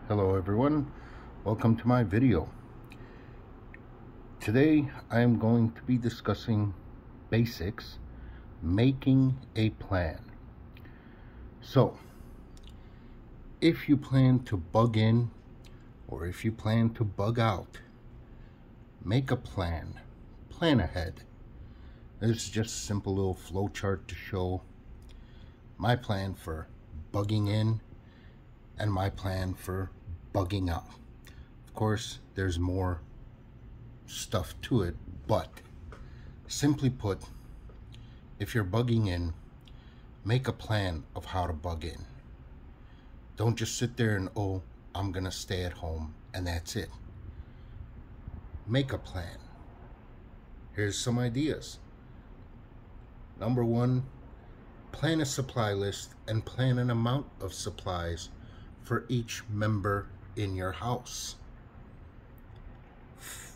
Hello everyone, welcome to my video. Today I am going to be discussing basics, making a plan. So, if you plan to bug in or if you plan to bug out, make a plan ahead. This is just a simple little flow chart to show my plan for bugging in and my plan for bugging out. Of course, there's more stuff to it, but simply put, if you're bugging in, make a plan of how to bug in. Don't just sit there and, oh, I'm gonna stay at home and that's it. Make a plan. Here's some ideas. Number one, plan a supply list and plan an amount of supplies for each member in your house.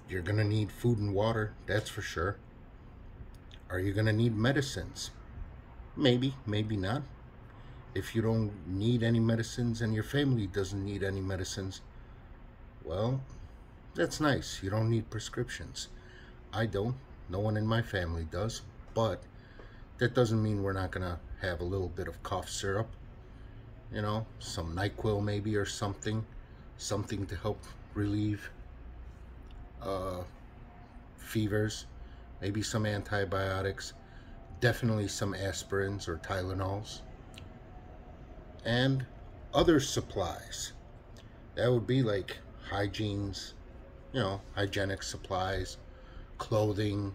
You're gonna need food and water, that's for sure. Are you gonna need medicines? Maybe, maybe not. If you don't need any medicines and your family doesn't need any medicines, well, that's nice. You don't need prescriptions. I don't. No one in my family does. But that doesn't mean we're not gonna have a little bit of cough syrup. You know, some NyQuil maybe or something to help relieve fevers, maybe some antibiotics, definitely some aspirins or Tylenols, and other supplies. That would be like hygienes, you know, hygienic supplies, clothing,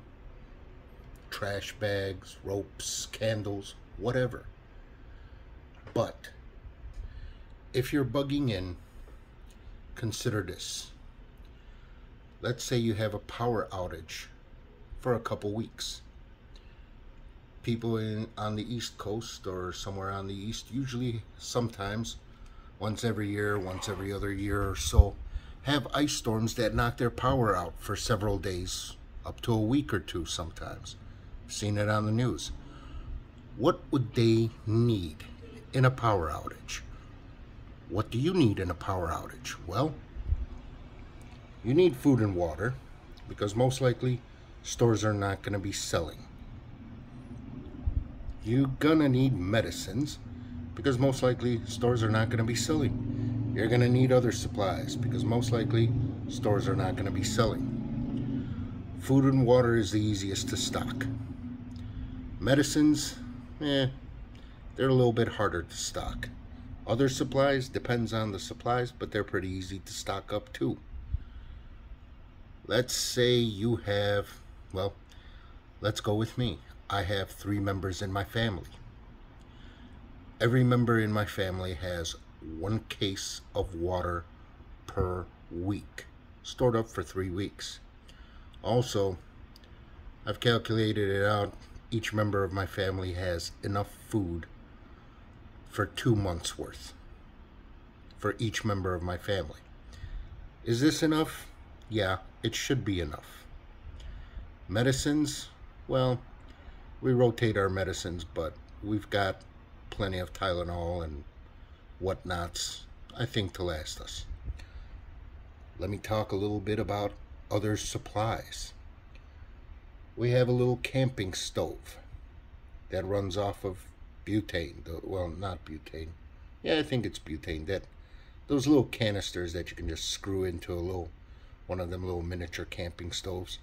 trash bags, ropes, candles, whatever. But if you're bugging in, consider this. Let's say you have a power outage for a couple weeks. People on the East Coast or somewhere on the East usually sometimes once every year, once every other year or so have ice storms that knock their power out for several days, up to a week or two sometimes. I've seen it on the news. What would they need in a power outage? What do you need in a power outage? Well, you need food and water because most likely stores are not going to be selling. You're going to need medicines because most likely stores are not going to be selling. You're going to need other supplies because most likely stores are not going to be selling. Food and water is the easiest to stock. Medicines, they're a little bit harder to stock. Other supplies, depends on the supplies, but they're pretty easy to stock up too. Let's say you have, well, let's go with me. I have 3 members in my family. Every member in my family has 1 case of water per week, stored up for 3 weeks. Also, I've calculated it out. Each member of my family has enough food for 2 months worth for each member of my family. Is this enough? Yeah, it should be enough. Medicines, well, we rotate our medicines, but we've got plenty of Tylenol and whatnots, I think, to last us. Let me talk a little bit about other supplies. We have a little camping stove that runs off of butane. Well, not butane. Yeah, I think it's butane. Those little canisters that you can just screw into one of them little miniature camping stoves.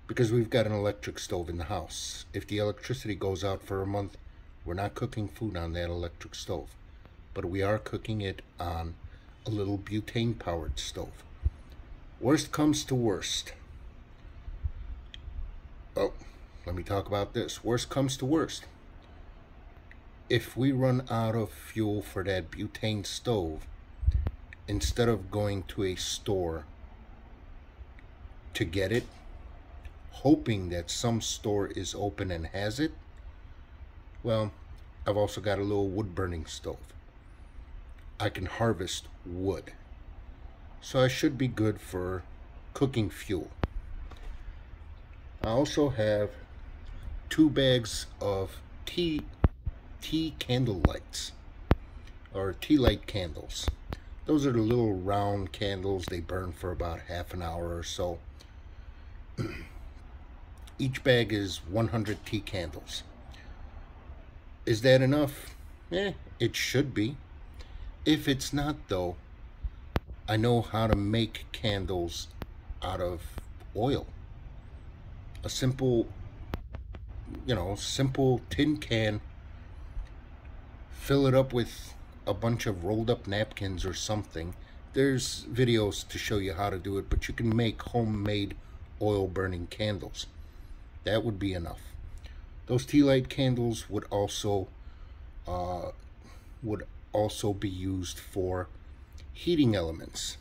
Because we've got an electric stove in the house. If the electricity goes out for a month, we're not cooking food on that electric stove. But we are cooking it on a little butane powered stove. Worst comes to worst. Oh, let me talk about this. Worst comes to worst. If we run out of fuel for that butane stove, instead of going to a store to get it, hoping that some store is open and has it, well, I've also got a little wood burning stove. I can harvest wood. So I should be good for cooking fuel. I also have 2 bags of tea candle lights, or tea light candles. Those are the little round candles. They burn for about half an hour or so. Each bag is 100 tea candles. Is that enough? It should be. If it's not though, I know how to make candles out of oil. A simple, simple tin can. Fill it up with a bunch of rolled up napkins or something. There's videos to show you how to do it, but you can make homemade oil burning candles. That would be enough. Those tea light candles would also be used for heating elements.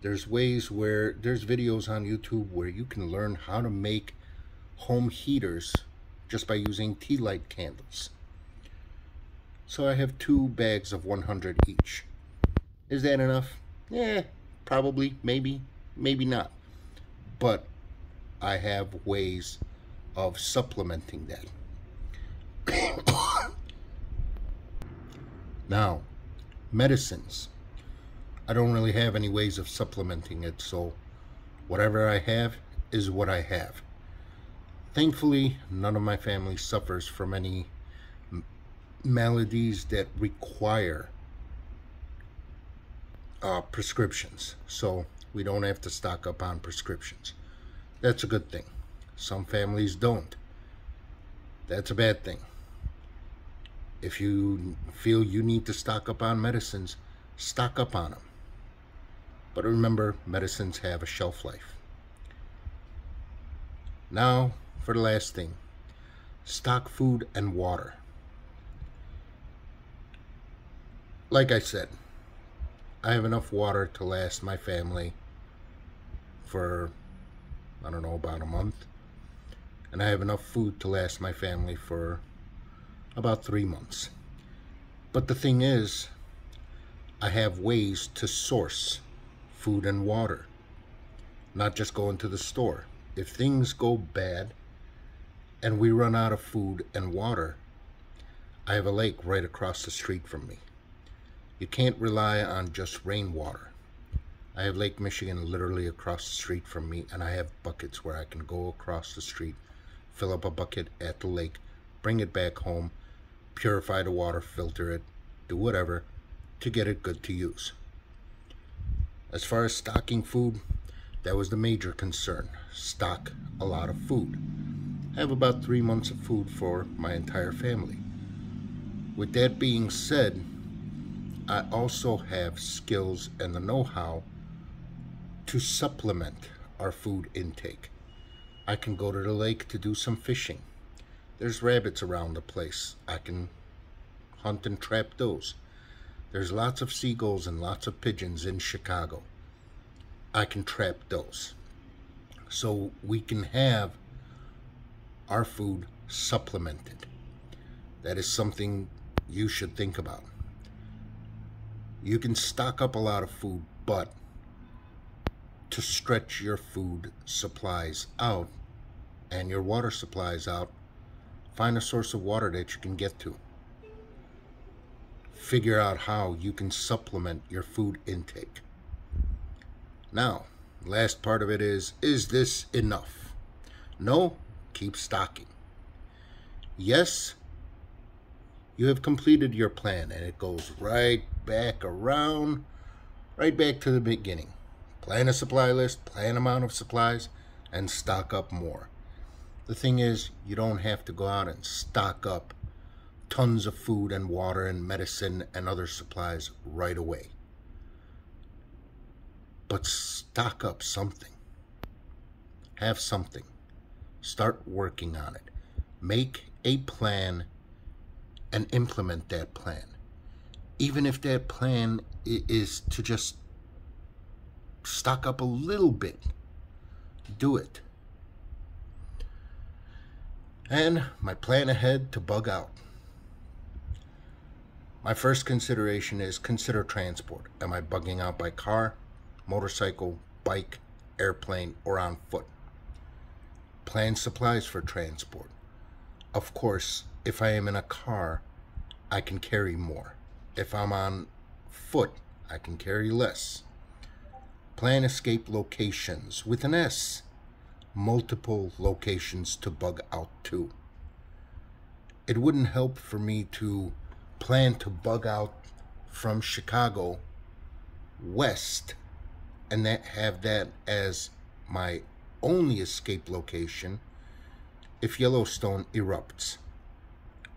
There's videos on YouTube where you can learn how to make home heaters just by using tea light candles. So I have 2 bags of 100 each. Is that enough? Probably, maybe not. But I have ways of supplementing that. Now, medicines. I don't really have any ways of supplementing it, so whatever I have is what I have. Thankfully, none of my family suffers from any maladies that require prescriptions, so we don't have to stock up on prescriptions. That's a good thing. Some families don't. That's a bad thing. If you feel you need to stock up on medicines, stock up on them. But remember, medicines have a shelf life. Now, for the last thing, stock food and water. Like I said, I have enough water to last my family for, I don't know, about a month. And I have enough food to last my family for about 3 months. But the thing is, I have ways to source food and water, not just going to the store. If things go bad and we run out of food and water, I have a lake right across the street from me. You can't rely on just rainwater. I have Lake Michigan literally across the street from me, and I have buckets where I can go across the street, fill up a bucket at the lake, bring it back home, purify the water, filter it, do whatever to get it good to use. As far as stocking food, that was the major concern. Stock a lot of food. I have about 3 months of food for my entire family. With that being said, I also have skills and the know-how to supplement our food intake. I can go to the lake to do some fishing. There's rabbits around the place. I can hunt and trap those. There's lots of seagulls and lots of pigeons in Chicago. I can trap those. So we can have our food supplemented. That is something you should think about. You can stock up a lot of food, but to stretch your food supplies out and your water supplies out, find a source of water that you can get to. Figure out how you can supplement your food intake. Now, last part of it is this enough? No, keep stocking. Yes, you have completed your plan, and it goes right back around, right back to the beginning. Plan a supply list, plan amount of supplies, and stock up more. The thing is, you don't have to go out and stock up tons of food and water and medicine and other supplies right away. But stock up something. Have something. Start working on it. Make a plan and implement that plan. Even if that plan is to just stock up a little bit, do it. And my plan ahead to bug out. My first consideration is consider transport. Am I bugging out by car, motorcycle, bike, airplane, or on foot? Plan supplies for transport. Of course, if I am in a car, I can carry more. If I'm on foot, I can carry less. Plan escape locations with an S. Multiple locations to bug out to. It wouldn't help for me to plan to bug out from Chicago west and have that as my only escape location if Yellowstone erupts.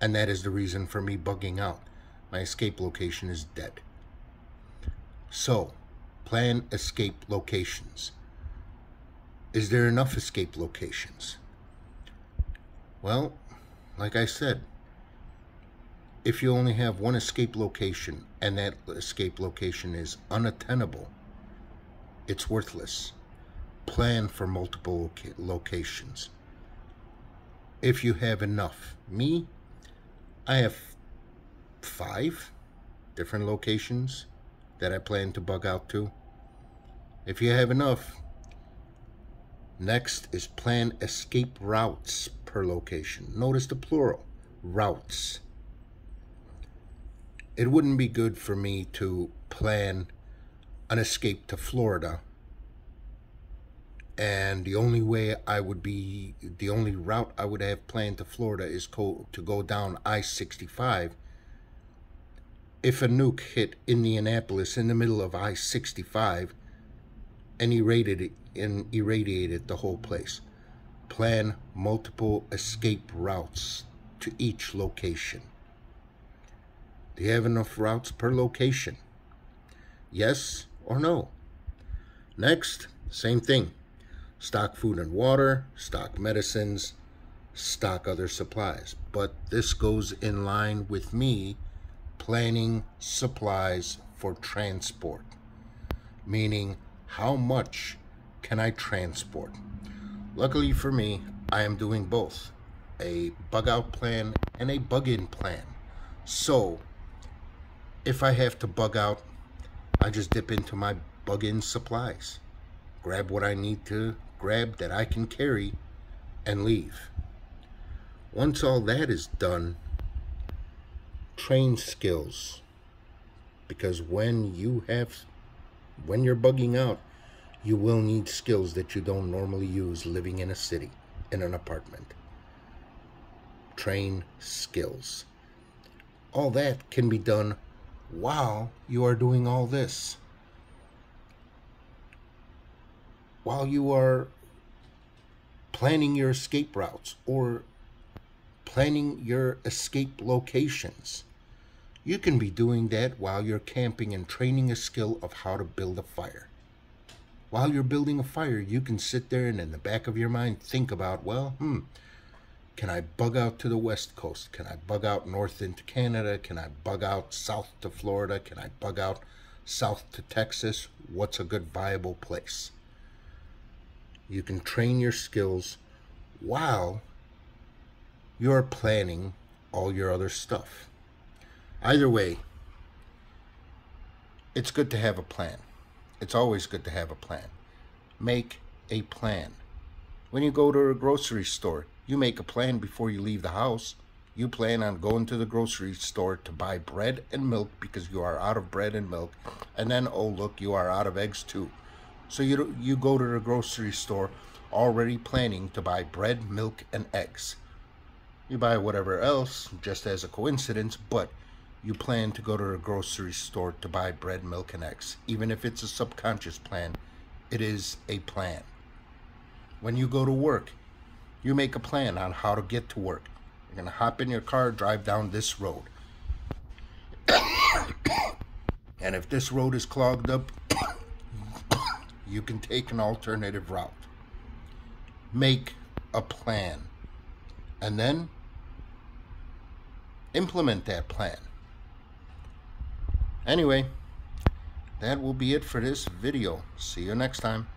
And that is the reason for me bugging out. My escape location is dead. So, plan escape locations. Is there enough escape locations? Well, like I said, if you only have one escape location and that escape location is unattainable, it's worthless. Plan for multiple locations. If you have enough. Me, I have 5 different locations that I plan to bug out to. If you have enough, next is plan escape routes per location. Notice the plural, routes. It wouldn't be good for me to plan an escape to Florida and the only route I would have planned to Florida is to go down I-65. If a nuke hit Indianapolis in the middle of I-65 and irradiated the whole place. Plan multiple escape routes to each location. Do you have enough routes per location? Yes or no? Next, same thing. Stock food and water, stock medicines, stock other supplies. But this goes in line with me planning supplies for transport. Meaning, how much can I transport? Luckily for me, I am doing both. A bug out plan and a bug in plan. So, if I have to bug out, I just dip into my bug in supplies. Grab what I need to grab that I can carry and leave. Once all that is done, train skills. Because when you're bugging out, you will need skills that you don't normally use living in a city, in an apartment. Train skills. All that can be done while you are doing all this. While you are planning your escape routes or planning your escape locations. You can be doing that while you're camping and training a skill of how to build a fire. While you're building a fire, you can sit there and in the back of your mind think about, well, can I bug out to the West Coast? Can I bug out north into Canada? Can I bug out south to Florida? Can I bug out south to Texas? What's a good viable place? You can train your skills while you're planning all your other stuff. Either way, it's good to have a plan. It's always good to have a plan. Make a plan. When you go to a grocery store, you make a plan before you leave the house. You plan on going to the grocery store to buy bread and milk because you are out of bread and milk. And then, oh look, you are out of eggs too. So you go to the grocery store already planning to buy bread, milk, and eggs. You buy whatever else just as a coincidence, but you plan to go to the grocery store to buy bread, milk, and eggs. Even if it's a subconscious plan, it is a plan. When you go to work, you make a plan on how to get to work. You're going to hop in your car, drive down this road. And if this road is clogged up, you can take an alternative route. Make a plan. And then implement that plan. Anyway, that will be it for this video. See you next time.